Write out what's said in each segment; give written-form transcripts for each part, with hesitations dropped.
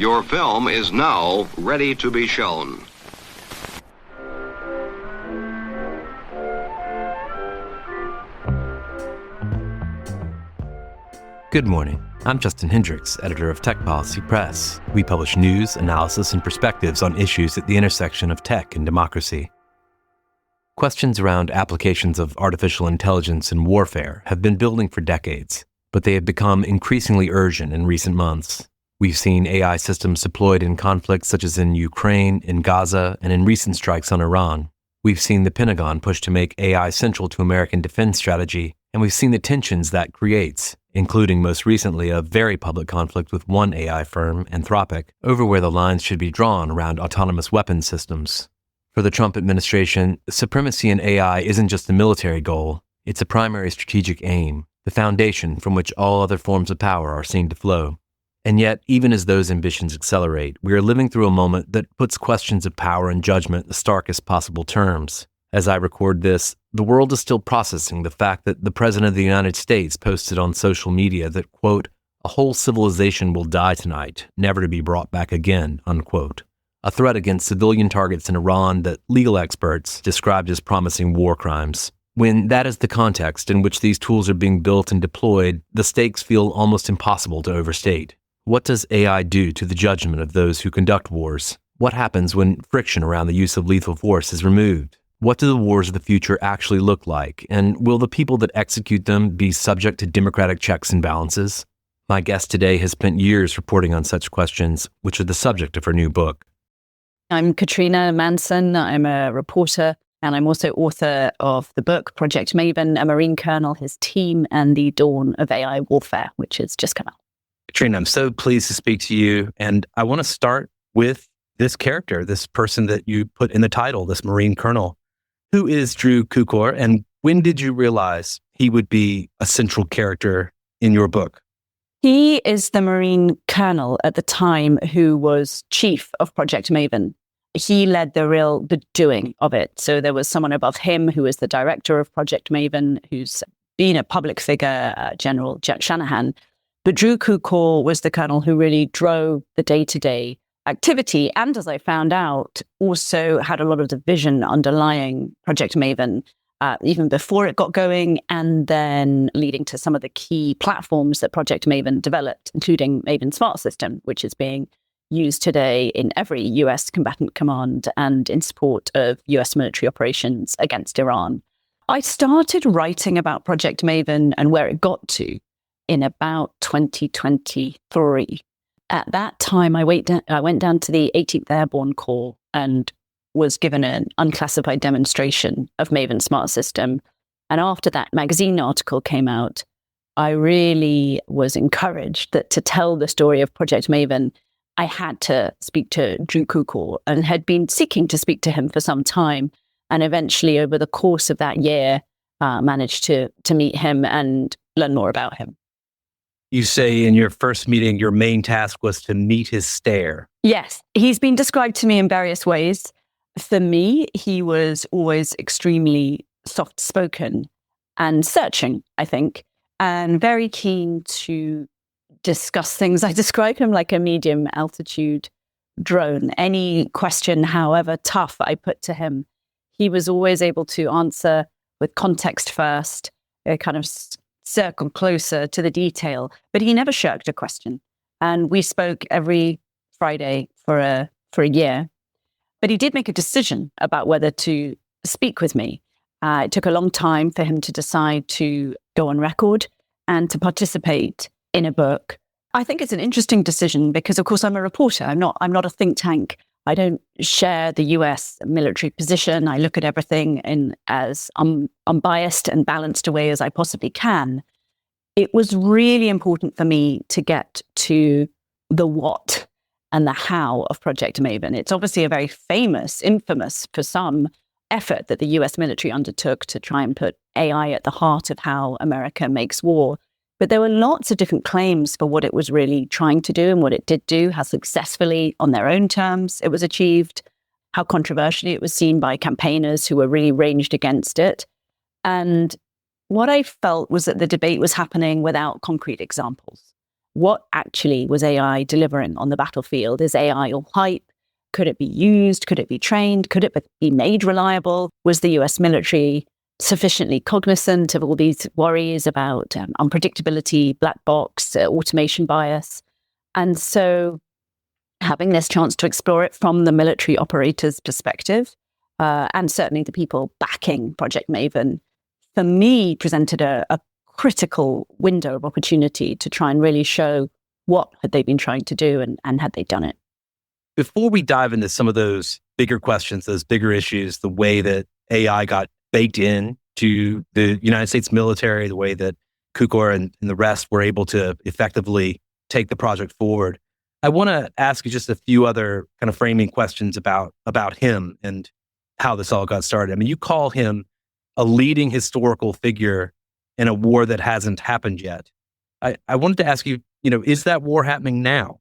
Your film is now ready to be shown. Good morning. I'm Justin Hendricks, editor of Tech Policy Press. We publish news, analysis, and perspectives on issues at the intersection of tech and democracy. Questions around applications of artificial intelligence in warfare have been building for decades, but they have become increasingly urgent in recent months. We've seen AI systems deployed in conflicts such as in Ukraine, in Gaza, and in recent strikes on Iran. We've seen the Pentagon push to make AI central to American defense strategy, and we've seen the tensions that creates, including most recently a very public conflict with one AI firm, Anthropic, over where the lines should be drawn around autonomous weapons systems. For the Trump administration, supremacy in AI isn't just a military goal, it's a primary strategic aim, the foundation from which all other forms of power are seen to flow. And yet, even as those ambitions accelerate, we are living through a moment that puts questions of power and judgment in the starkest possible terms. As I record this, the world is still processing the fact that the President of the United States posted on social media that, quote, "a whole civilization will die tonight, never to be brought back again," unquote. A threat against civilian targets in Iran that legal experts described as promising war crimes. When that is the context in which these tools are being built and deployed, the stakes feel almost impossible to overstate. What does AI do to the judgment of those who conduct wars? What happens when friction around the use of lethal force is removed? What do the wars of the future actually look like? And will the people that execute them be subject to democratic checks and balances? My guest today has spent years reporting on such questions, which are the subject of her new book. I'm Katrina Manson. I'm a reporter, and I'm also author of the book Project Maven, a Marine Colonel, his team, and the Dawn of AI Warfare, which has just come out. Katrina, I'm so pleased to speak to you. And I want to start with this character, this person that you put in the title, this Marine Colonel. Who is Drew Kukor, and when did you realize he would be a central character in your book? He is the Marine Colonel at the time who was chief of Project Maven. He led the doing of it. So there was someone above him who was the director of Project Maven, who's been a public figure, General Jack Shanahan. But Drew Kukor was the colonel who really drove the day-to-day activity, and as I found out, also had a lot of the vision underlying Project Maven, even before it got going, and then leading to some of the key platforms that Project Maven developed, including Maven Smart System, which is being used today in every US combatant command and in support of US military operations against Iran. I started writing about Project Maven and where it got to in about 2023. At that time, I went down to the 18th Airborne Corps and was given an unclassified demonstration of Maven Smart System. And after that magazine article came out, I really was encouraged that to tell the story of Project Maven, I had to speak to Drew Kukor, and had been seeking to speak to him for some time. And eventually, over the course of that year, managed to meet him and learn more about him. You say in your first meeting, your main task was to meet his stare. Yes, he's been described to me in various ways. For me, he was always extremely soft-spoken and searching, I think, and very keen to discuss things. I describe him like a medium-altitude drone. Any question, however tough, I put to him, he was always able to answer with context first, a kind of circle closer to the detail, but he never shirked a question. And we spoke every Friday for a year. But he did make a decision about whether to speak with me. It took a long time for him to decide to go on record and to participate in a book. I think it's an interesting decision because, of course, I'm a reporter. I'm not a think tank. I don't share the US military position. I look at everything in as unbiased and balanced a way as I possibly can. It was really important for me to get to the what and the how of Project Maven. It's obviously a very infamous for some, effort that the US military undertook to try and put AI at the heart of how America makes war. But there were lots of different claims for what it was really trying to do and what it did do, how successfully on their own terms it was achieved, how controversially it was seen by campaigners who were really ranged against it. And what I felt was that the debate was happening without concrete examples. what actually was AI delivering on the battlefield? Is AI all hype? Could it be used? Could it be trained? Could it be made reliable? Was the US military sufficiently cognizant of all these worries about unpredictability, black box, automation bias? And so having this chance to explore it from the military operator's perspective, and certainly the people backing Project Maven, for me, presented a critical window of opportunity to try and really show what had they been trying to do and had they done it. Before we dive into some of those bigger questions, those bigger issues, the way that AI got baked in to the United States military, the way that Kukor and the rest were able to effectively take the project forward, I want to ask you just a few other kind of framing questions about him and how this all got started. I mean, you call him a leading historical figure in a war that hasn't happened yet. I wanted to ask you, is that war happening now?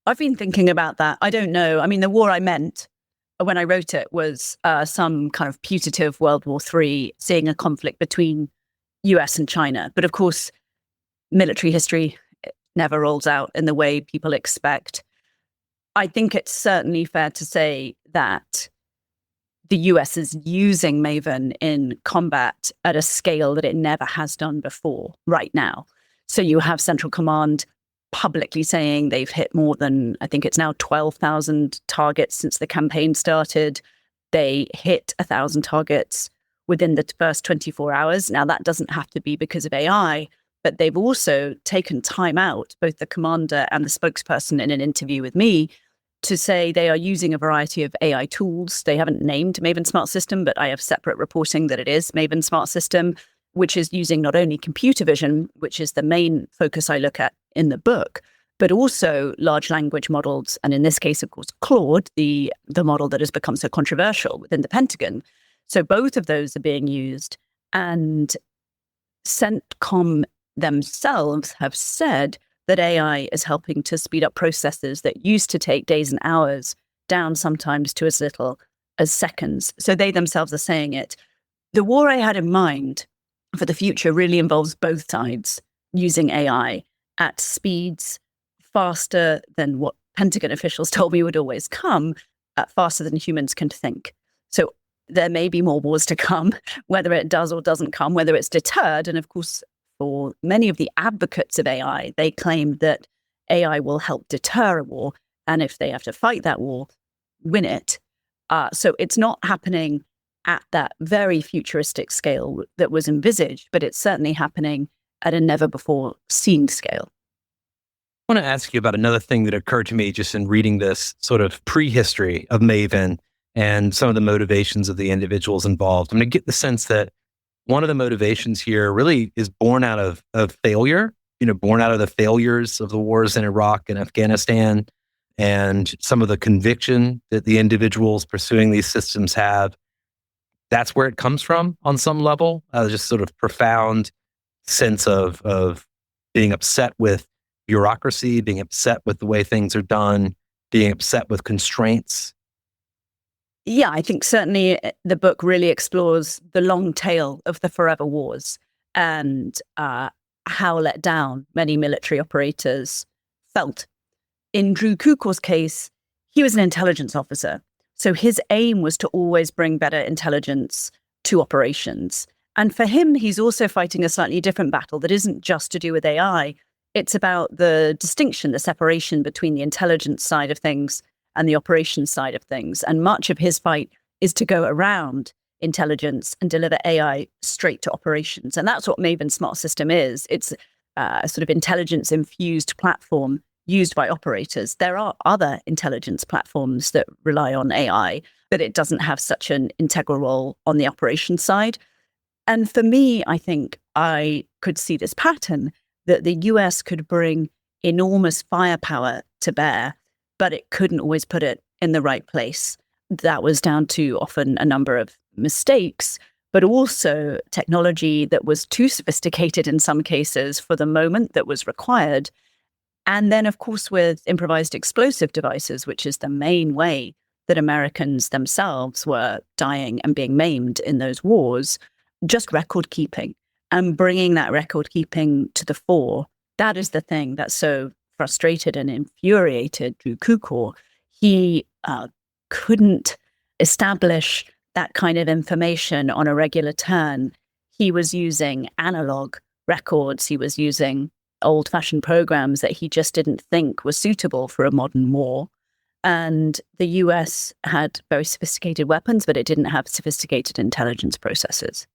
I've been thinking about that. I don't know. I mean, the war I meant when I wrote it was some kind of putative World War III, seeing a conflict between US and China. But of course, military history never rolls out in the way people expect. I think it's certainly fair to say that the US is using Maven in combat at a scale that it never has done before right now. So you have Central Command publicly saying they've hit more than, I think it's now 12,000 targets since the campaign started. They hit 1,000 targets within the first 24 hours. Now, that doesn't have to be because of AI, but they've also taken time out, both the commander and the spokesperson in an interview with me, to say they are using a variety of AI tools. They haven't named Maven Smart System, but I have separate reporting that it is Maven Smart System, which is using not only computer vision, which is the main focus I look at in the book, but also large language models. And in this case, of course, Claude, the model that has become so controversial within the Pentagon. So both of those are being used. And CENTCOM themselves have said that AI is helping to speed up processes that used to take days and hours down sometimes to as little as seconds. So they themselves are saying it. The war I had in mind for the future really involves both sides using AI at speeds faster than what Pentagon officials told me would always come, faster than humans can think. So there may be more wars to come, whether it does or doesn't come, whether it's deterred. And of course, for many of the advocates of AI, they claim that AI will help deter a war. And if they have to fight that war, win it. So it's not happening at that very futuristic scale that was envisaged, but it's certainly happening at a never before seen scale. I want to ask you about another thing that occurred to me just in reading this sort of prehistory of Maven and some of the motivations of the individuals involved. I'm going to get the sense that one of the motivations here really is born out of failure, born out of the failures of the wars in Iraq and Afghanistan, and some of the conviction that the individuals pursuing these systems have. That's where it comes from on some level, just sort of profound sense of being upset with bureaucracy, being upset with the way things are done, being upset with constraints. Yeah, I think certainly the book really explores the long tail of the forever wars and how let down many military operators felt. In Drew Kukor's case, he was an intelligence officer. So his aim was to always bring better intelligence to operations. And for him, he's also fighting a slightly different battle that isn't just to do with AI. It's about the distinction, the separation between the intelligence side of things and the operations side of things. And much of his fight is to go around intelligence and deliver AI straight to operations. And that's what Maven Smart System is. It's a sort of intelligence-infused platform used by operators. There are other intelligence platforms that rely on AI, but it doesn't have such an integral role on the operations side. And for me, I think I could see this pattern that the US could bring enormous firepower to bear, but it couldn't always put it in the right place. That was down to often a number of mistakes, but also technology that was too sophisticated in some cases for the moment that was required. And then, of course, with improvised explosive devices, which is the main way that Americans themselves were dying and being maimed in those wars, just record keeping and bringing that record keeping to the fore That is the thing that's so frustrated and infuriated Drew Kukor. He couldn't establish that kind of information on a regular turn. He was using analog records. He was using old-fashioned programs that he just didn't think were suitable for a modern war. And the US had very sophisticated weapons, but it didn't have sophisticated intelligence processes.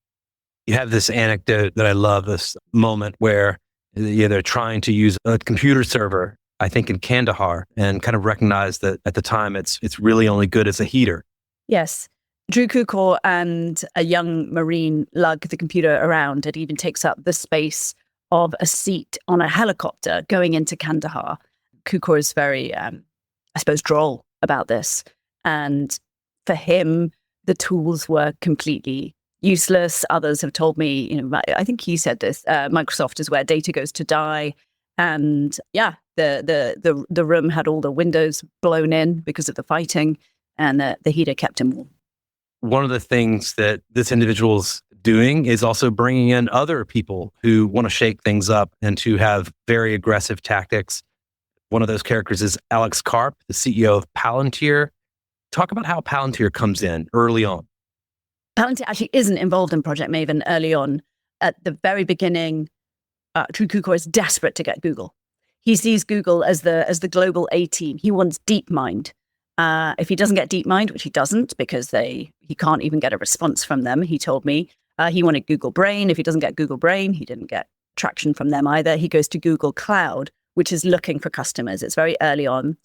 You have this anecdote that I love, this moment where they're trying to use a computer server, I think in Kandahar, and kind of recognize that at the time it's really only good as a heater. Yes. Drew Kukor and a young Marine lug the computer around. It even takes up the space of a seat on a helicopter going into Kandahar. Kukor is very, I suppose, droll about this. And for him, the tools were completely useless. Others have told me, I think he said this, Microsoft is where data goes to die. And yeah, the room had all the windows blown in because of the fighting, and the heater kept him warm. One of the things that this individual's doing is also bringing in other people who want to shake things up and to have very aggressive tactics. One of those characters is Alex Karp, the CEO of Palantir. Talk about how Palantir comes in early on. Palantir actually isn't involved in Project Maven early on. At the very beginning, Drew Kukor is desperate to get Google. He sees Google as the global A team. He wants DeepMind. If he doesn't get DeepMind, which he doesn't because he can't even get a response from them, he told me, he wanted Google Brain. If he doesn't get Google Brain, he didn't get traction from them either. He goes to Google Cloud, which is looking for customers. It's very early on.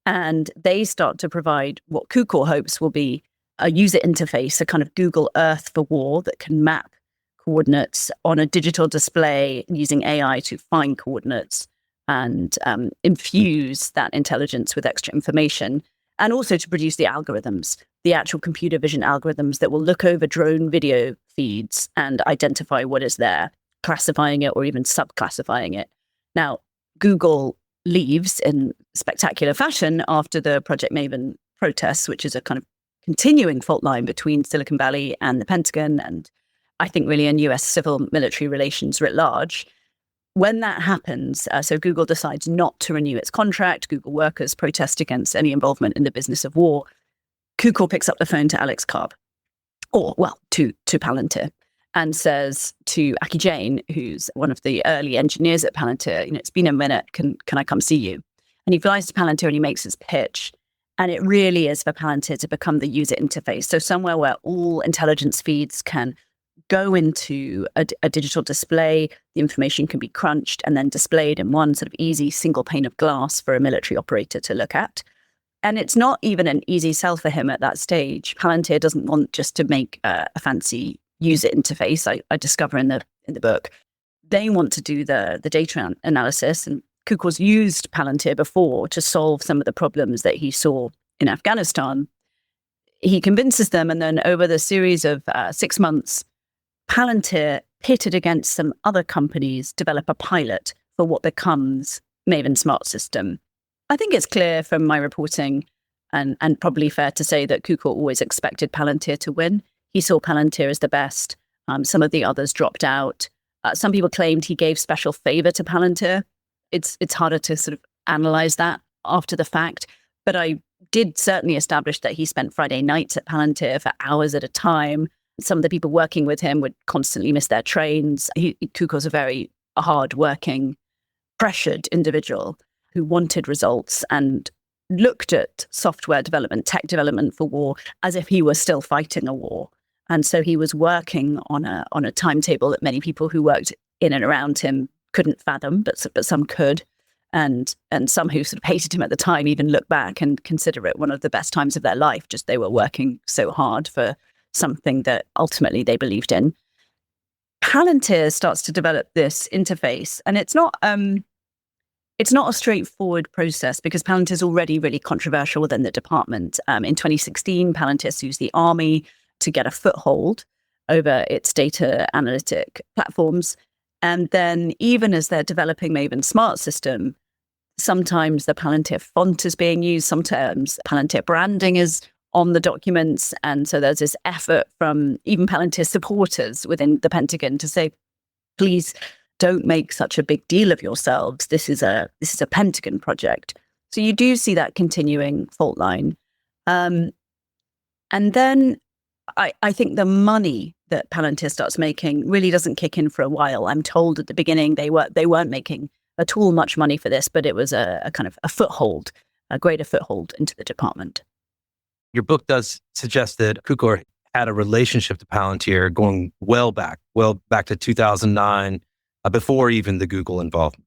And they start to provide what Kukor hopes will be a user interface, a kind of Google Earth for war that can map coordinates on a digital display using AI to find coordinates and infuse that intelligence with extra information, and also to produce the algorithms, the actual computer vision algorithms that will look over drone video feeds and identify what is there, classifying it or even subclassifying it. Now, Google leaves in spectacular fashion after the Project Maven protests, which is a kind of continuing fault line between Silicon Valley and the Pentagon, and I think really in US civil military relations writ large. When that happens, so Google decides not to renew its contract, Google workers protest against any involvement in the business of war, Kukor picks up the phone to Alex Karp, to Palantir, and says to Aki Jain, who's one of the early engineers at Palantir, it's been a minute, can I come see you? And he flies to Palantir and he makes his pitch. And it really is for Palantir to become the user interface. So somewhere where all intelligence feeds can go into a digital display, the information can be crunched and then displayed in one sort of easy single pane of glass for a military operator to look at. And it's not even an easy sell for him at that stage. Palantir doesn't want just to make a fancy user interface, I discover in the book. They want to do the data analysis, and Kukor's used Palantir before to solve some of the problems that he saw in Afghanistan. He convinces them, and then over the series of 6 months, Palantir, pitted against some other companies, develop a pilot for what becomes Maven Smart System. I think it's clear from my reporting, and probably fair to say, that Kukor always expected Palantir to win. He saw Palantir as the best. Some of the others dropped out. Some people claimed he gave special favor to Palantir. It's harder to sort of analyze that after the fact, but I did certainly establish that he spent Friday nights at Palantir for hours at a time. Some of the people working with him would constantly miss their trains. Kukor's a very hard-working, pressured individual who wanted results and looked at software development, tech development for war, as if he were still fighting a war. And so he was working on a timetable that many people who worked in and around him couldn't fathom, but some could. And some who sort of hated him at the time even look back and consider it one of the best times of their life, just they were working so hard for something that ultimately they believed in. Palantir starts to develop this interface, and it's not a straightforward process because Palantir is already really controversial within the department. In 2016, Palantir sues the army to get a foothold over its data analytic platforms. And then even as they're developing Maven Smart System, sometimes the Palantir font is being used, sometimes Palantir branding is on the documents. And so there's this effort from even Palantir supporters within the Pentagon to say, please don't make such a big deal of yourselves. This is a Pentagon project. So you do see that continuing fault line. And then I think the money that Palantir starts making really doesn't kick in for a while. I'm told at the beginning they weren't making at all much money for this, but it was a kind of a foothold, a greater foothold into the department. Your book does suggest that Kukor had a relationship to Palantir going well back to 2009, before even the Google involvement.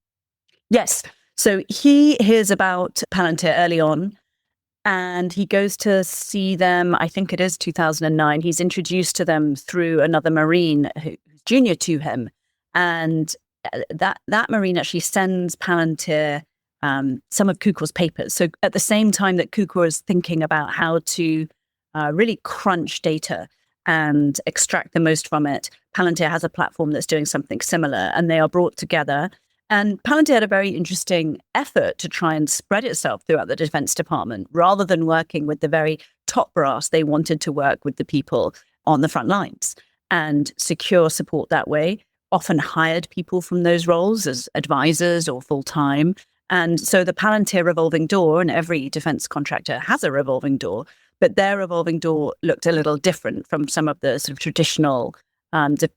Yes. So he hears about Palantir early on, and he goes to see them, I think it is 2009. He's introduced to them through another Marine who's junior to him. And that Marine actually sends Palantir some of Kukor's papers. So at the same time that Kukor is thinking about how to really crunch data and extract the most from it, Palantir has a platform that's doing something similar, and they are brought together. And Palantir had a very interesting effort to try and spread itself throughout the Defense Department. Rather than working with the very top brass, they wanted to work with the people on the front lines and secure support that way, often hired people from those roles as advisors or full-time. And so the Palantir revolving door, and every defense contractor has a revolving door, but their revolving door looked a little different from some of the sort of traditional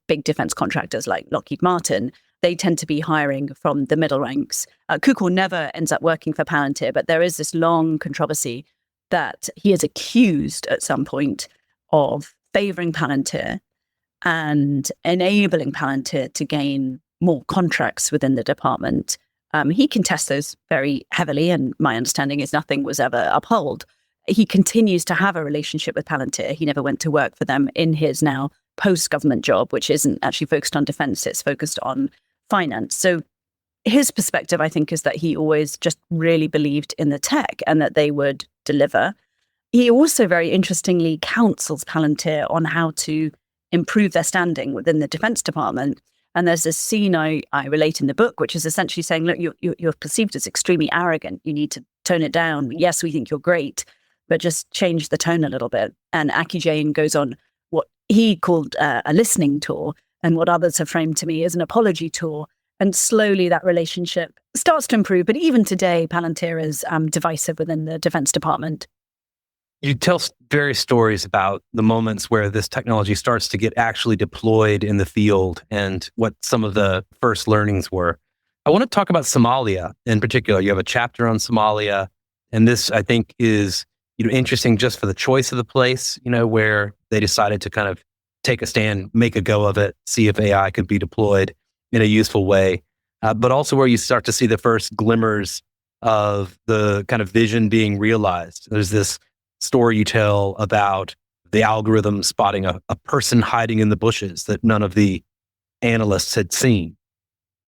big defense contractors like Lockheed Martin. They tend to be hiring from the middle ranks. Kukor never ends up working for Palantir, but there is this long controversy that he is accused at some point of favoring Palantir and enabling Palantir to gain more contracts within the department. He contests those very heavily, and my understanding is nothing was ever upheld. He continues to have a relationship with Palantir. He never went to work for them in his now post-government job, which isn't actually focused on defense, it's focused on finance. So his perspective, I think, is that he always just really believed in the tech and that they would deliver. He also very interestingly counsels Palantir on how to improve their standing within the Defense Department. And there's this scene I relate in the book, which is essentially saying, look, you're perceived as extremely arrogant. You need to tone it down. Yes, we think you're great, but just change the tone a little bit. And Jain goes on what he called a listening tour, and what others have framed to me as an apology tour. And slowly that relationship starts to improve. But even today, Palantir is divisive within the Defense Department. You tell various stories about the moments where this technology starts to get actually deployed in the field and what some of the first learnings were. I want to talk about Somalia in particular. You have a chapter on Somalia, and this, I think, is interesting just for the choice of the place, where they decided to kind of take a stand, make a go of it, see if AI could be deployed in a useful way, but also where you start to see the first glimmers of the kind of vision being realized. There's this story you tell about the algorithm spotting a person hiding in the bushes that none of the analysts had seen.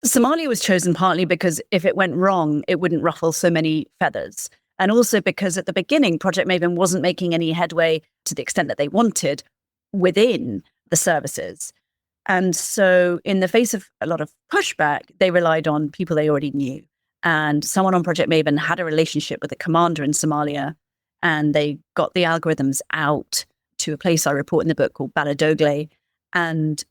Somalia was chosen partly because if it went wrong, it wouldn't ruffle so many feathers. And also because at the beginning, Project Maven wasn't making any headway to the extent that they wanted within the services. And so in the face of a lot of pushback, they relied on people they already knew. And someone on Project Maven had a relationship with a commander in Somalia, and they got the algorithms out to a place I report in the book called Baladogle. And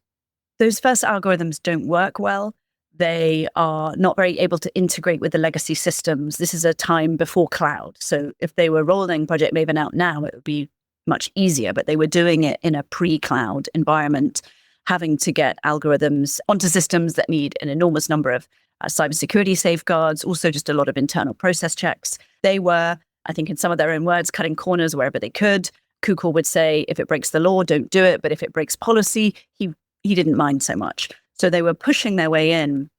those first algorithms don't work well. They are not very able to integrate with the legacy systems. This is a time before cloud. So if they were rolling Project Maven out now, it would be much easier, but they were doing it in a pre-cloud environment, having to get algorithms onto systems that need an enormous number of cybersecurity safeguards, also just a lot of internal process checks. They were, I think in some of their own words, cutting corners wherever they could. Kukor would say, if it breaks the law, don't do it. But if it breaks policy, he didn't mind so much. So they were pushing their way in.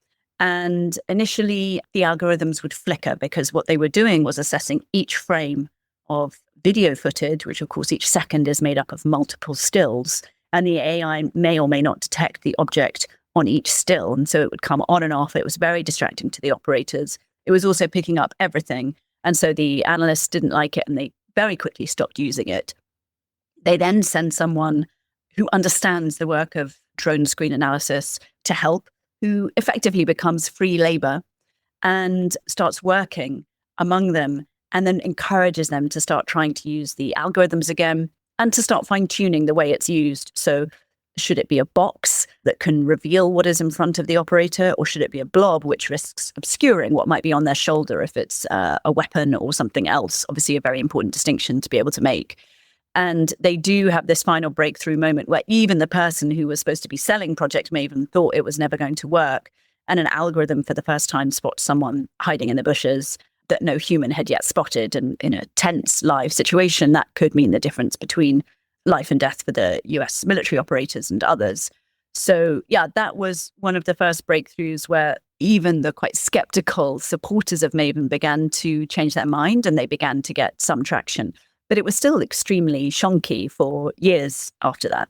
And initially, the algorithms would flicker because what they were doing was assessing each frame of video footage, which of course each second is made up of multiple stills. And the AI may or may not detect the object on each still. And so it would come on and off. It was very distracting to the operators. It was also picking up everything. And so the analysts didn't like it and they very quickly stopped using it. They then send someone who understands the work of drone screen analysis to help, who effectively becomes free labor and starts working among them and then encourages them to start trying to use the algorithms again and to start fine-tuning the way it's used. So Should it be a box that can reveal what is in front of the operator, or should it be a blob which risks obscuring what might be on their shoulder if it's a weapon or something else? Obviously, a very important distinction to be able to make. And they do have this final breakthrough moment where even the person who was supposed to be selling Project Maven thought it was never going to work. And an algorithm for the first time spots someone hiding in the bushes that no human had yet spotted. And in a tense live situation, that could mean the difference between life and death for the US military operators and others. So yeah, that was one of the first breakthroughs where even the quite skeptical supporters of Maven began to change their mind and they began to get some traction. But it was still extremely shonky for years after that.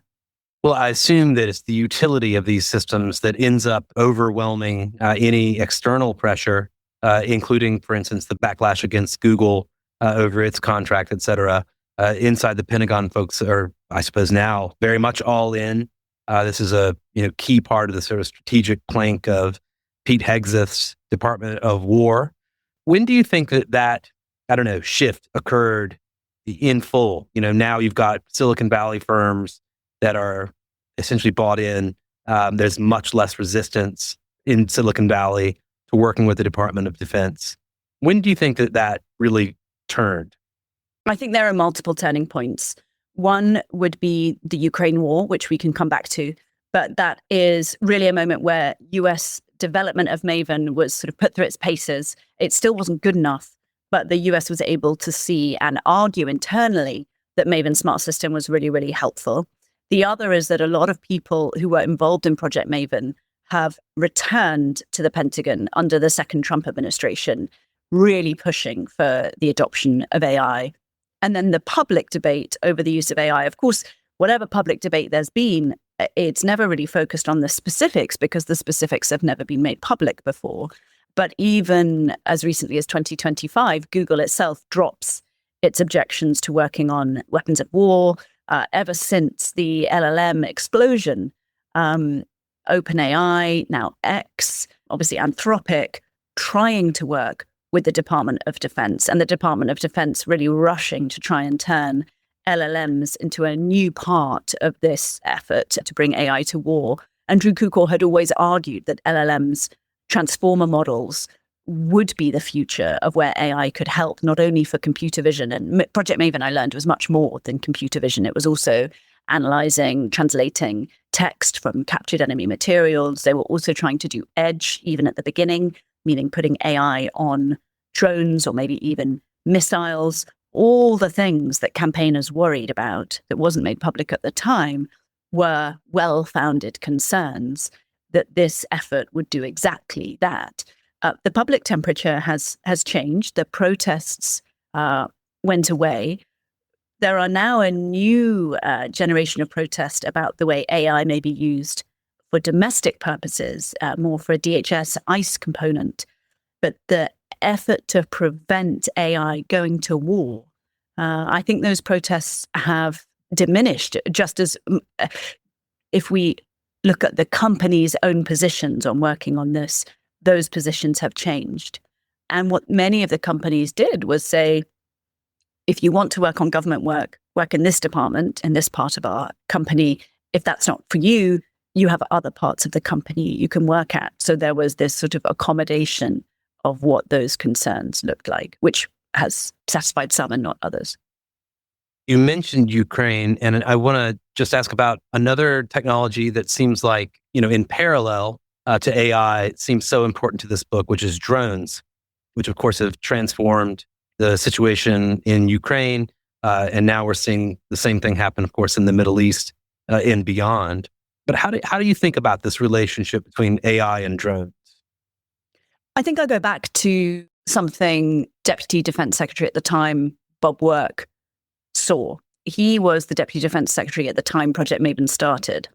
Well, I assume that it's the utility of these systems that ends up overwhelming any external pressure, including, for instance, the backlash against Google over its contract, et cetera. Inside the Pentagon, folks are, I suppose, now very much all in. This is a key part of the sort of strategic plank of Pete Hegseth's Department of War. When do you think that shift occurred in full? Now you've got Silicon Valley firms that are essentially bought in. There's much less resistance in Silicon Valley to working with the Department of Defense. When do you think that really turned? I think there are multiple turning points. One would be the Ukraine war, which we can come back to. But that is really a moment where US development of Maven was sort of put through its paces. It still wasn't good enough, but the US was able to see and argue internally that Maven Smart System was really, really helpful. The other is that a lot of people who were involved in Project Maven have returned to the Pentagon under the second Trump administration, really pushing for the adoption of AI. And then the public debate over the use of AI, of course, whatever public debate there's been, it's never really focused on the specifics because the specifics have never been made public before. But even as recently as 2025, Google itself drops its objections to working on weapons of war. Ever since the LLM explosion, OpenAI, now X, obviously Anthropic, trying to work with the Department of Defense, and the Department of Defense really rushing to try and turn LLMs into a new part of this effort to bring AI to war. And Drew Kukor had always argued that LLMs, transformer models, would be the future of where AI could help, not only for computer vision. And Project Maven, I learned, was much more than computer vision. It was also analyzing, translating text from captured enemy materials. They were also trying to do edge, even at the beginning, meaning putting AI on drones or maybe even missiles. All the things that campaigners worried about that wasn't made public at the time were well-founded concerns that this effort would do exactly that. The public temperature has changed. The protests went away. There are now a new generation of protest about the way AI may be used for domestic purposes, more for a DHS ICE component. But the effort to prevent AI going to war, I think those protests have diminished, just as if we look at the company's own positions on working on this, those positions have changed. And what many of the companies did was say, if you want to work on government work in this department, in this part of our company. If that's not for you, you have other parts of the company you can work at. So there was this sort of accommodation of what those concerns looked like, which has satisfied some and not others. You mentioned Ukraine, and I want to just ask about another technology that seems like, in parallel to AI, it seems so important to this book, which is drones, which of course have transformed the situation in Ukraine. And now we're seeing the same thing happen, of course, in the Middle East and beyond. But how do you think about this relationship between AI and drones? I think I'll go back to something Deputy Defense Secretary at the time, Bob Work, saw. He was the Deputy Defense Secretary at the time Project Maven started.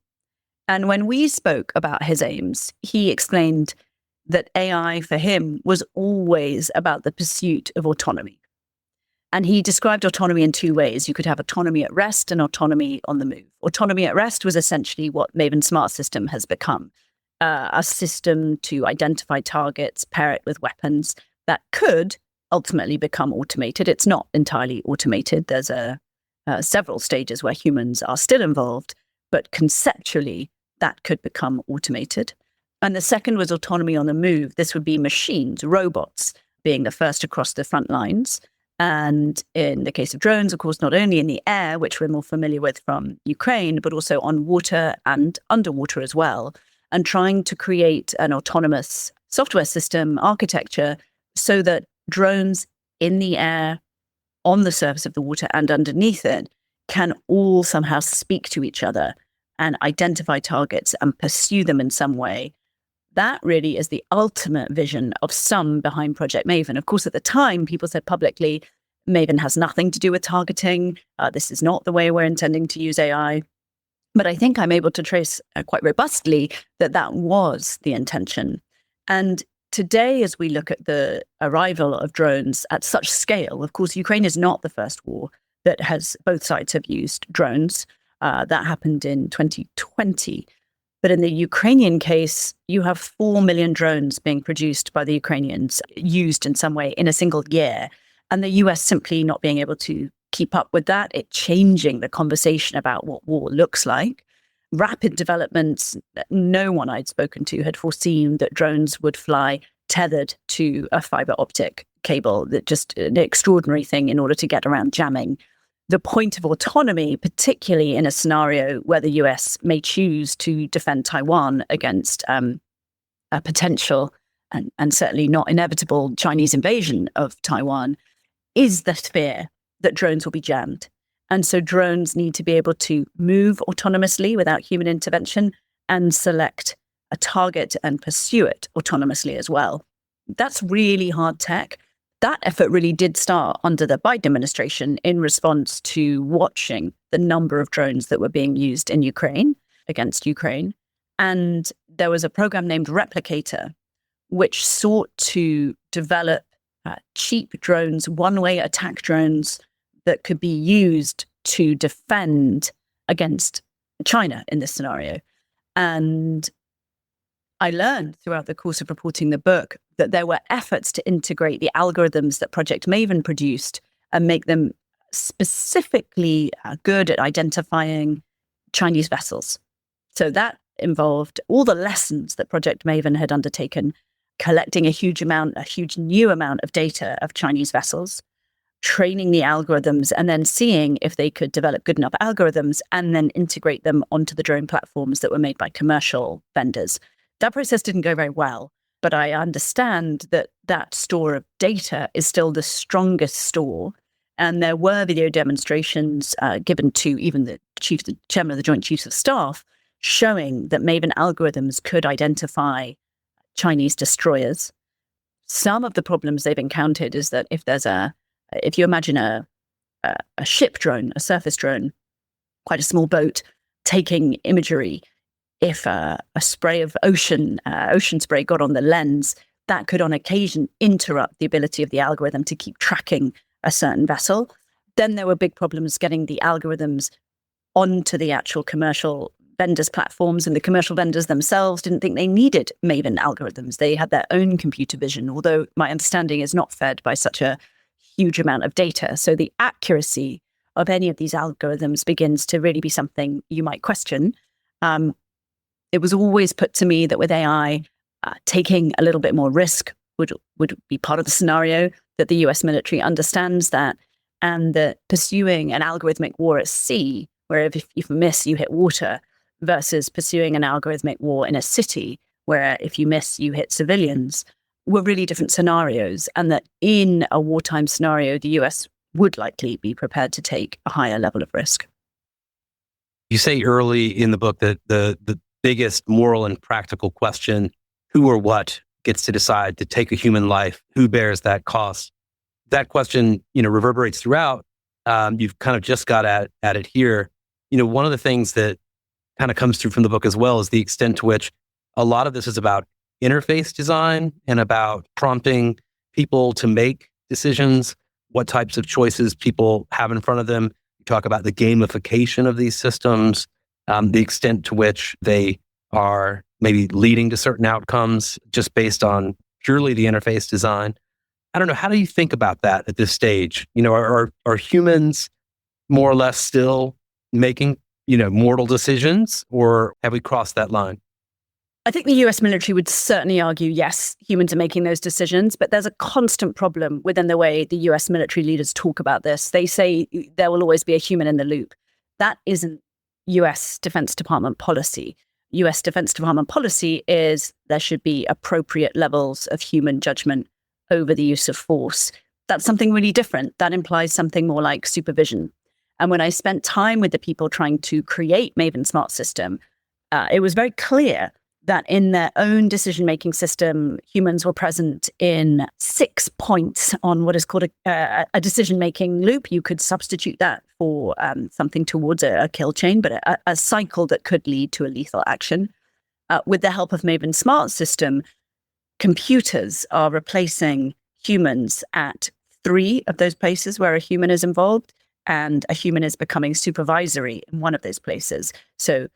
And when we spoke about his aims, he explained that AI for him was always about the pursuit of autonomy. And he described autonomy in two ways. You could have autonomy at rest and autonomy on the move. Autonomy at rest was essentially what Maven Smart System has become, a system to identify targets, pair it with weapons that could ultimately become automated. It's not entirely automated. There's several stages where humans are still involved, but conceptually, that could become automated. And the second was autonomy on the move. This would be machines, robots, being the first across the front lines. And in the case of drones, of course, not only in the air, which we're more familiar with from Ukraine, but also on water and underwater as well. And trying to create an autonomous software system architecture so that drones in the air, on the surface of the water and underneath it, can all somehow speak to each other and identify targets and pursue them in some way. That really is the ultimate vision of some behind Project Maven. Of course, at the time, people said publicly, Maven has nothing to do with targeting. This is not the way we're intending to use AI. But I think I'm able to trace quite robustly that that was the intention. And today, as we look at the arrival of drones at such scale, of course, Ukraine is not the first war that both sides have used drones. That happened in 2020. But in the Ukrainian case, you have 4 million drones being produced by the Ukrainians, used in some way in a single year. And the US simply not being able to keep up with that, it changing the conversation about what war looks like. Rapid developments, no one I'd spoken to had foreseen that drones would fly tethered to a fiber optic cable, that just an extraordinary thing in order to get around jamming. The point of autonomy, particularly in a scenario where the US may choose to defend Taiwan against a potential and certainly not inevitable Chinese invasion of Taiwan, is the fear that drones will be jammed. And so drones need to be able to move autonomously without human intervention and select a target and pursue it autonomously as well. That's really hard tech. That effort really did start under the Biden administration in response to watching the number of drones that were being used in Ukraine against Ukraine. And there was a program named Replicator, which sought to develop cheap drones, one-way attack drones that could be used to defend against China in this scenario. And I learned throughout the course of reporting the book that there were efforts to integrate the algorithms that Project Maven produced and make them specifically good at identifying Chinese vessels. So that involved all the lessons that Project Maven had undertaken, collecting a huge new amount of data of Chinese vessels, training the algorithms, and then seeing if they could develop good enough algorithms and then integrate them onto the drone platforms that were made by commercial vendors. That process didn't go very well, but I understand that that store of data is still the strongest store. And there were video demonstrations given to even the chairman of the Joint Chiefs of Staff, showing that Maven algorithms could identify Chinese destroyers. Some of the problems they've encountered is that if you imagine a ship drone, a surface drone, quite a small boat taking imagery, if a spray of ocean spray got on the lens, that could on occasion interrupt the ability of the algorithm to keep tracking a certain vessel. Then there were big problems getting the algorithms onto the actual commercial vendors' platforms, and the commercial vendors themselves didn't think they needed Maven algorithms. They had their own computer vision, although my understanding is not fed by such a huge amount of data. So the accuracy of any of these algorithms begins to really be something you might question. It was always put to me that with AI, taking a little bit more risk would be part of the scenario, that the US military understands that, and that pursuing an algorithmic war at sea, where if you miss, you hit water, versus pursuing an algorithmic war in a city, where if you miss, you hit civilians, were really different scenarios. And that in a wartime scenario, the US would likely be prepared to take a higher level of risk. You say early in the book that the biggest moral and practical question, who or what gets to decide to take a human life? Who bears that cost? That question, reverberates throughout. You've kind of just got at it here. One of the things that kind of comes through from the book as well is the extent to which a lot of this is about interface design and about prompting people to make decisions, what types of choices people have in front of them. You talk about the gamification of these systems, the extent to which they are maybe leading to certain outcomes just based on purely the interface design. I don't know. How do you think about that at this stage? Are humans more or less still making, mortal decisions, or have we crossed that line? I think the US military would certainly argue, yes, humans are making those decisions, but there's a constant problem within the way the US military leaders talk about this. They say there will always be a human in the loop. That isn't US Defense Department policy. US Defense Department policy is there should be appropriate levels of human judgment over the use of force. That's something really different. That implies something more like supervision. And when I spent time with the people trying to create Maven Smart System, it was very clear that in their own decision-making system, humans were present in 6 points on what is called a decision-making loop. You could substitute that for something towards a kill chain, but a cycle that could lead to a lethal action. With the help of Maven Smart System, computers are replacing humans at 3 of those places where a human is involved, and a human is becoming supervisory in one of those places. So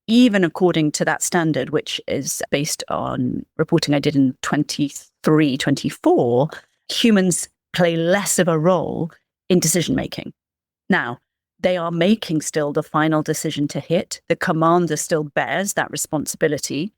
even according to that standard, which is based on reporting I did in 23, 24, humans play less of a role in decision-making. Now, they are making still the final decision to hit. The commander still bears that responsibility.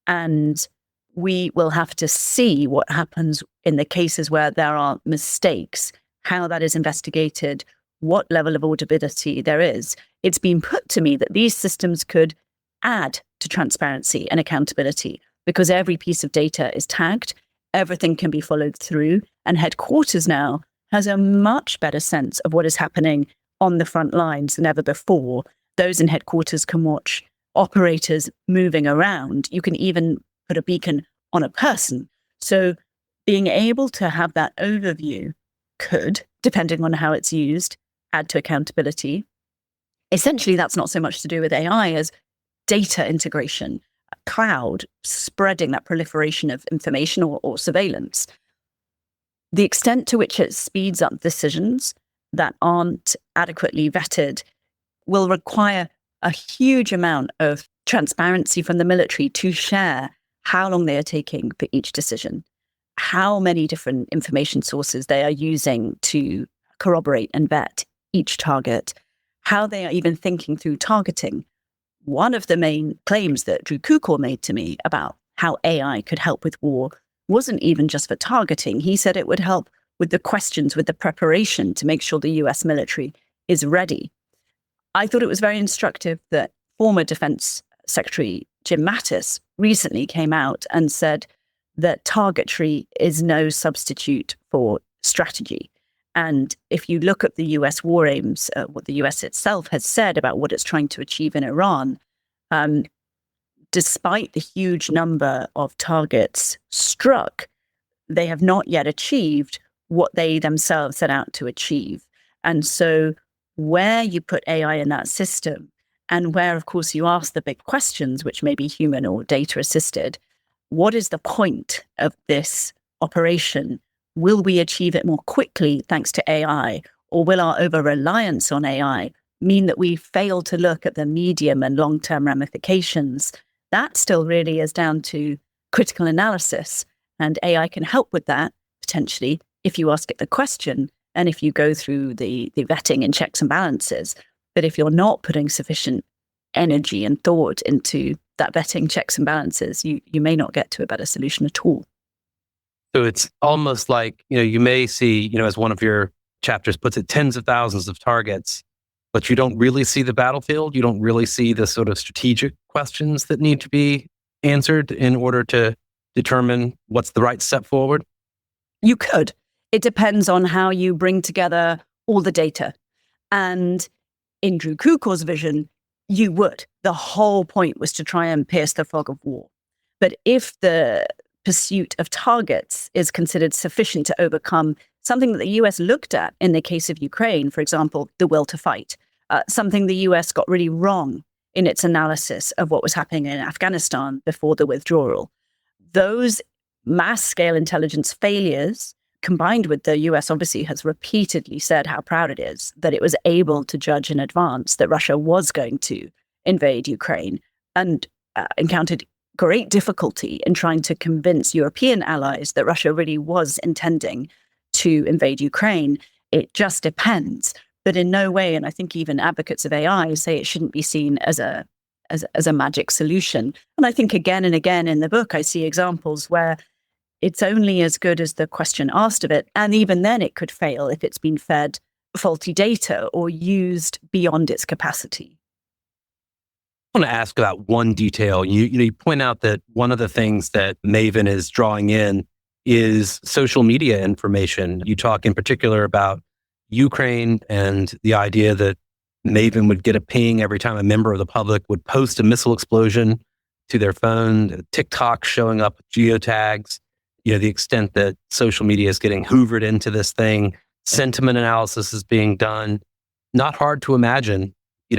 And we will have to see what happens in the cases where there are mistakes, how that is investigated, what level of audibility there is. It's been put to me that these systems could add to transparency and accountability because every piece of data is tagged, everything can be followed through, and headquarters now has a much better sense of what is happening on the front lines than ever before. Those in headquarters can watch operators moving around. You can even put a beacon on a person. So being able to have that overview could, depending on how it's used, add to accountability. Essentially, that's not so much to do with AI as data integration, cloud, spreading that proliferation of information or surveillance. The extent to which it speeds up decisions that aren't adequately vetted will require a huge amount of transparency from the military to share how long they are taking for each decision, how many different information sources they are using to corroborate and vet each target, how they are even thinking through targeting. One of the main claims that Drew Kukor made to me about how AI could help with war wasn't even just for targeting. He said it would help with the questions, with the preparation to make sure the US military is ready. I thought it was very instructive that former Defense Secretary Jim Mattis recently came out and said that targetry is no substitute for strategy. And if you look at the US war aims, what the US itself has said about what it's trying to achieve in Iran, despite the huge number of targets struck, they have not yet achieved what they themselves set out to achieve. And so where you put AI in that system, and where, of course, you ask the big questions, which may be human or data assisted, what is the point of this operation? Will we achieve it more quickly thanks to AI? Or will our over-reliance on AI mean that we fail to look at the medium and long-term ramifications? That still really is down to critical analysis. And AI can help with that, potentially, if you ask it the question and if you go through the vetting and checks and balances. But if you're not putting sufficient energy and thought into that vetting, checks and balances, you may not get to a better solution at all. So it's almost like, you may see, as one of your chapters puts it, tens of thousands of targets, but you don't really see the battlefield. You don't really see the sort of strategic questions that need to be answered in order to determine what's the right step forward. You could. It depends on how you bring together all the data. And in Drew Kukor's vision, you would. The whole point was to try and pierce the fog of war. But if the pursuit of targets is considered sufficient to overcome something that the US looked at in the case of Ukraine, for example, the will to fight, something the US got really wrong in its analysis of what was happening in Afghanistan before the withdrawal. Those mass-scale intelligence failures, combined with the US obviously has repeatedly said how proud it is that it was able to judge in advance that Russia was going to invade Ukraine, and encountered great difficulty in trying to convince European allies that Russia really was intending to invade Ukraine. It just depends. but in no way, and I think even advocates of AI say it shouldn't be seen as a magic solution. And I think again and again in the book, I see examples where it's only as good as the question asked of it. And even then it could fail if it's been fed faulty data or used beyond its capacity. I want to ask about one detail. You point out that one of the things that Maven is drawing in is social media information. You talk in particular about Ukraine and the idea that Maven would get a ping every time a member of the public would post a missile explosion to their phone, TikTok showing up with geotags, the extent that social media is getting hoovered into this thing, sentiment analysis is being done. Not hard to imagine,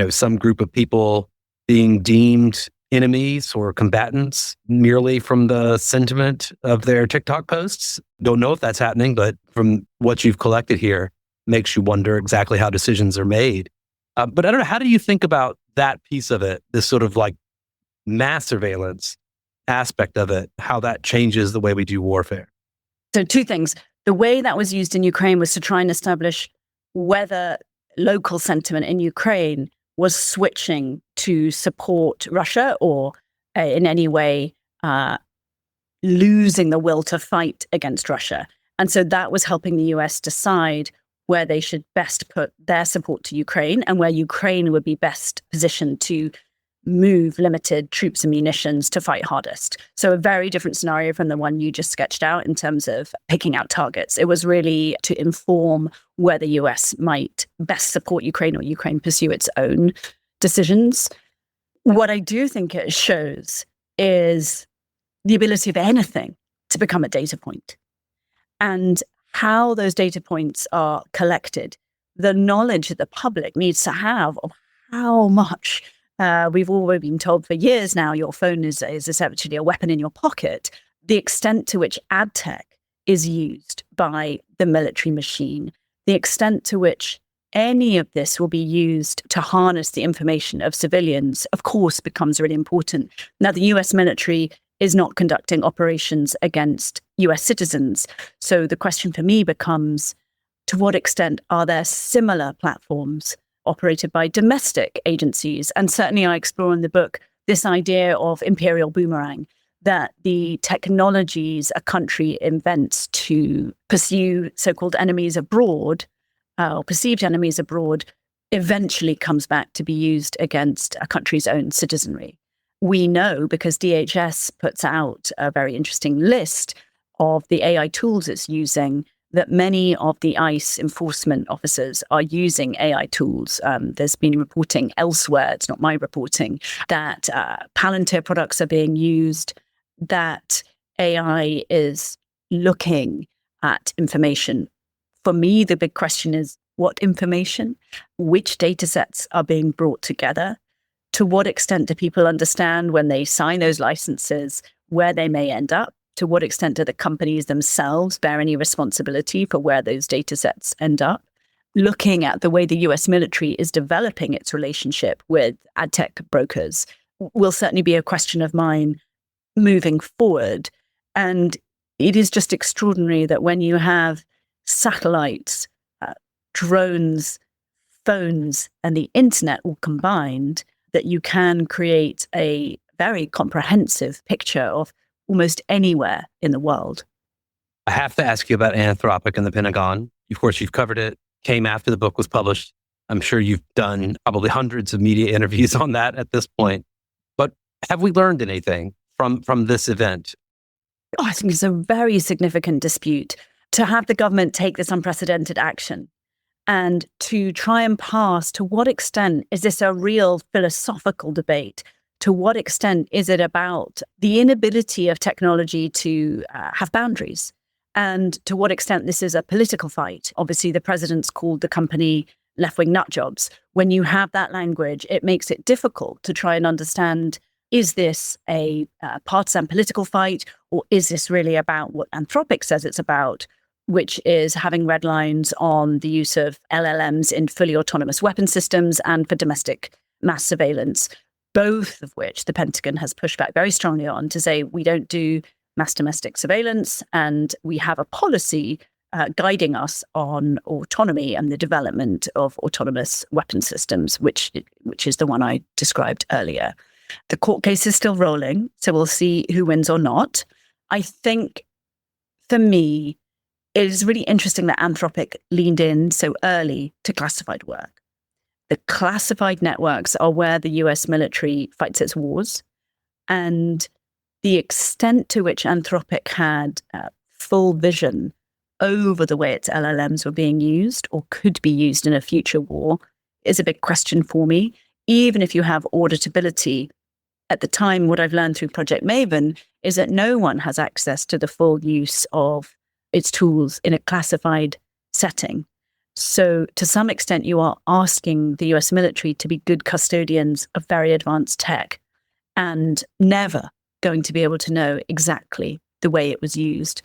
some group of people being deemed enemies or combatants merely from the sentiment of their TikTok posts. Don't know if that's happening, but from what you've collected here, makes you wonder exactly how decisions are made. But I don't know, how do you think about that piece of it, this sort of like mass surveillance aspect of it, how that changes the way we do warfare? So two things. The way that was used in Ukraine was to try and establish whether local sentiment in Ukraine was switching to support Russia or in any way losing the will to fight against Russia. And so that was helping the US decide where they should best put their support to Ukraine and where Ukraine would be best positioned to move limited troops and munitions to fight hardest. So a very different scenario from the one you just sketched out in terms of picking out targets. It was really to inform where the US might best support Ukraine or Ukraine pursue its own decisions. What I do think it shows is the ability of anything to become a data point. And how those data points are collected, the knowledge that the public needs to have of how much we've already been told for years now, your phone is essentially a weapon in your pocket. The extent to which ad tech is used by the military machine, the extent to which any of this will be used to harness the information of civilians, of course, becomes really important. Now, the US military is not conducting operations against US citizens. So the question for me becomes, to what extent are there similar platforms operated by domestic agencies? And certainly I explore in the book this idea of imperial boomerang, that the technologies a country invents to pursue so-called enemies abroad, or perceived enemies abroad, eventually comes back to be used against a country's own citizenry. We know because DHS puts out a very interesting list of the AI tools it's using, that many of the ICE enforcement officers are using AI tools. There's been reporting elsewhere, it's not my reporting, that Palantir products are being used, that AI is looking at information. For me, the big question is what information, which data sets are being brought together, to what extent do people understand when they sign those licenses where they may end up? To what extent do the companies themselves bear any responsibility for where those data sets end up? Looking at the way the US military is developing its relationship with ad tech brokers will certainly be a question of mine moving forward. And it is just extraordinary that when you have satellites, drones, phones, and the internet all combined, that you can create a very comprehensive picture of almost anywhere in the world. I have to ask you about Anthropic and the Pentagon. Of course, you've covered it, came after the book was published. I'm sure you've done probably hundreds of media interviews on that at this point. But have we learned anything from this event? Oh, I think it's a very significant dispute to have the government take this unprecedented action and to try and pass, to what extent is this a real philosophical debate? To what extent is it about the inability of technology to have boundaries? And to what extent this is a political fight? Obviously, the president's called the company left-wing nut jobs. When you have that language, it makes it difficult to try and understand, is this a partisan political fight, or is this really about what Anthropic says it's about, which is having red lines on the use of LLMs in fully autonomous weapon systems and for domestic mass surveillance, both of which the Pentagon has pushed back very strongly on to say we don't do mass domestic surveillance, and we have a policy guiding us on autonomy and the development of autonomous weapon systems, which is the one I described earlier. The court case is still rolling, so we'll see who wins or not. I think, for me, it is really interesting that Anthropic leaned in so early to classified work. The classified networks are where the US military fights its wars, and the extent to which Anthropic had full vision over the way its LLMs were being used or could be used in a future war is a big question for me. Even if you have auditability, at the time, what I've learned through Project Maven is that no one has access to the full use of its tools in a classified setting. So to some extent, you are asking the US military to be good custodians of very advanced tech and never going to be able to know exactly the way it was used.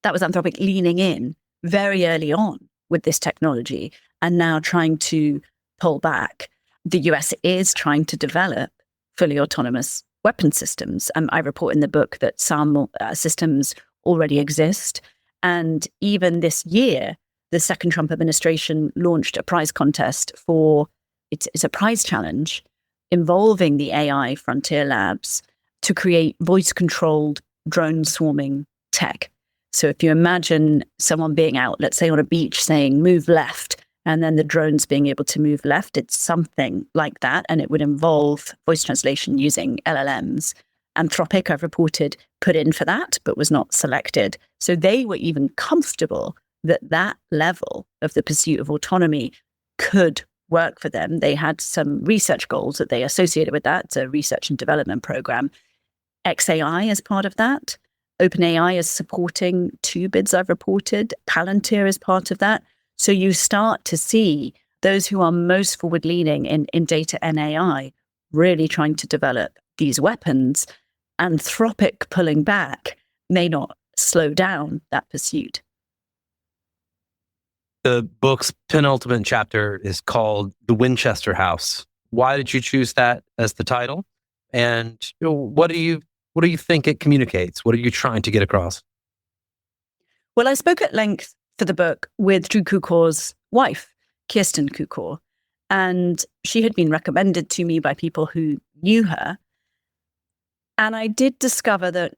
That was Anthropic leaning in very early on with this technology and now trying to pull back. The US is trying to develop fully autonomous weapon systems. I report in the book that some systems already exist. And even this year, the second Trump administration launched a prize contest for, it's a prize challenge involving the AI Frontier Labs to create voice-controlled drone swarming tech. So if you imagine someone being out, let's say on a beach saying, move left, and then the drones being able to move left, it's something like that. And it would involve voice translation using LLMs. Anthropic, I've reported, put in for that, but was not selected. So they were even comfortable that that level of the pursuit of autonomy could work for them. They had some research goals that they associated with that. It's a research and development program. XAI is part of that. OpenAI is supporting 2 bids I've reported. Palantir is part of that. So you start to see those who are most forward-leaning in data and AI really trying to develop these weapons. Anthropic pulling back may not slow down that pursuit. The book's penultimate chapter is called The Winchester House. Why did you choose that as the title? And what do you think it communicates? What are you trying to get across? Well, I spoke at length for the book with Drew Kukor's wife, Kirsten Kukor, and she had been recommended to me by people who knew her. And I did discover that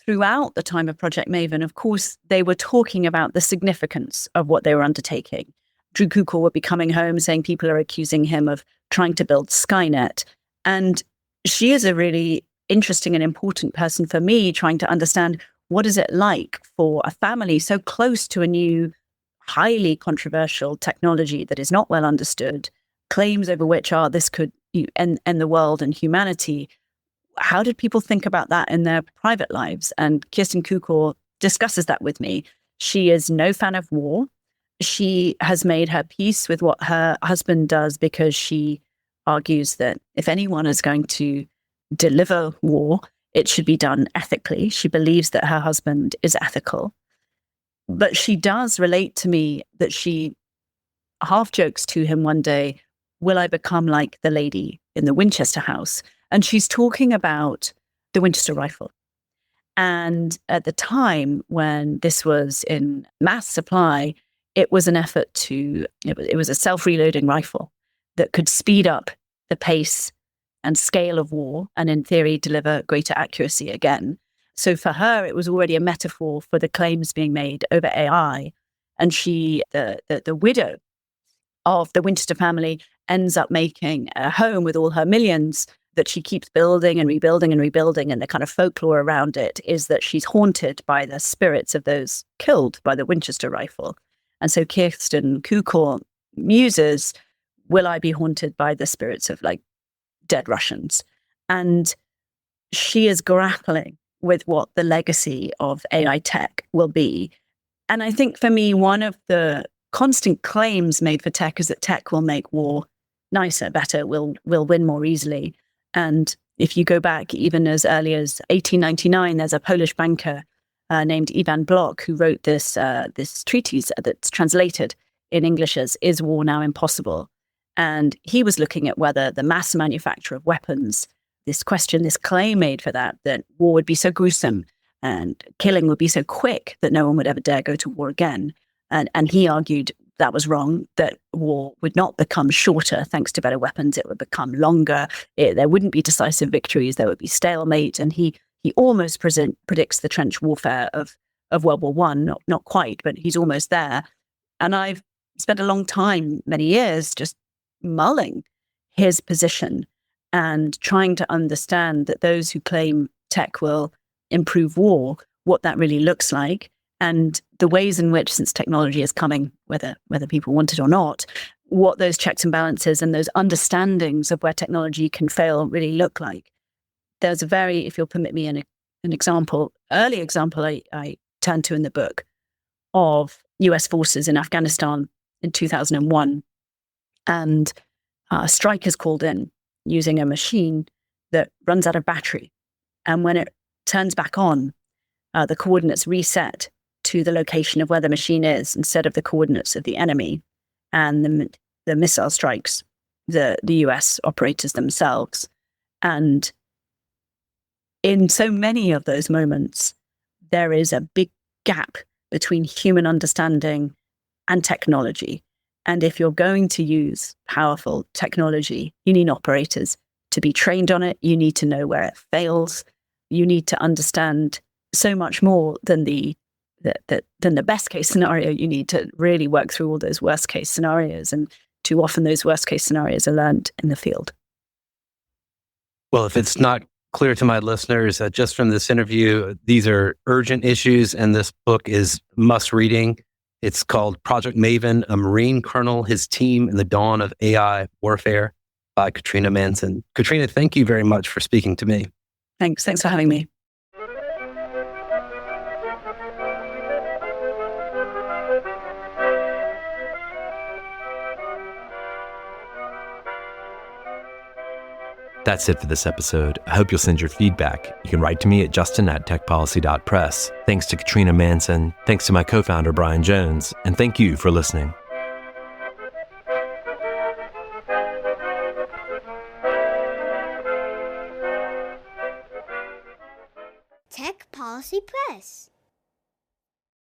throughout the time of Project Maven, of course, they were talking about the significance of what they were undertaking. Drew Kukor would be coming home saying people are accusing him of trying to build Skynet. And she is a really interesting and important person for me, trying to understand what is it like for a family so close to a new, highly controversial technology that is not well understood, claims over which are this could end the world and humanity. How did people think about that in their private lives? And Kirsten Kukor discusses that with me. She is no fan of war. She has made her peace with what her husband does because she argues that if anyone is going to deliver war, it should be done ethically. She believes that her husband is ethical. But she does relate to me that she half jokes to him one day, will I become like the lady in the Winchester house? And she's talking about the Winchester rifle. And at the time when this was in mass supply, it was an effort it was a self-reloading rifle that could speed up the pace and scale of war and in theory deliver greater accuracy again. So for her, it was already a metaphor for the claims being made over AI. And she, the widow of the Winchester family, ends up making a home with all her millions that she keeps building and rebuilding and rebuilding. And the kind of folklore around it is that she's haunted by the spirits of those killed by the Winchester rifle. And so Kirsten Kukor muses, will I be haunted by the spirits of like dead Russians? And she is grappling with what the legacy of AI tech will be. And I think for me, one of the constant claims made for tech is that tech will make war nicer, better, will win more easily. And if you go back even as early as 1899, there's a Polish banker named Ivan Bloch who wrote this treatise that's translated in English as Is War Now Impossible? And he was looking at whether the mass manufacture of weapons, this claim made for that war would be so gruesome and killing would be so quick that no one would ever dare go to war again. And he argued that was wrong, that war would not become shorter thanks to better weapons. It would become longer. There wouldn't be decisive victories. There would be stalemate. And he almost predicts the trench warfare of World War One. Not quite, but he's almost there. And I've spent a long time, many years, just mulling his position and trying to understand that those who claim tech will improve war, what that really looks like, and the ways in which, since technology is coming, whether people want it or not, what those checks and balances and those understandings of where technology can fail really look like. There's a very, if you'll permit me, an early example I turned to in the book of US forces in Afghanistan in 2001. And strikers called in using a machine that runs out of battery. And when it turns back on, the coordinates reset to the location of where the machine is instead of the coordinates of the enemy. And the missile strikes the US operators themselves. And in so many of those moments, there is a big gap between human understanding and technology. And if you're going to use powerful technology, you need operators to be trained on it. You need to know where it fails. You need to understand so much more than the best case scenario. You need to really work through all those worst case scenarios. And too often those worst case scenarios are learned in the field. Well, if it's not clear to my listeners, just from this interview, these are urgent issues, and this book is must reading. It's called Project Maven, A Marine Colonel, His Team, and the Dawn of AI Warfare by Katrina Manson. Katrina, thank you very much for speaking to me. Thanks for having me. That's it for this episode. I hope you'll send your feedback. You can write to me at justin@techpolicy.press. Thanks to Katrina Manson. Thanks to my co-founder, Brian Jones. And thank you for listening. Tech Policy Press.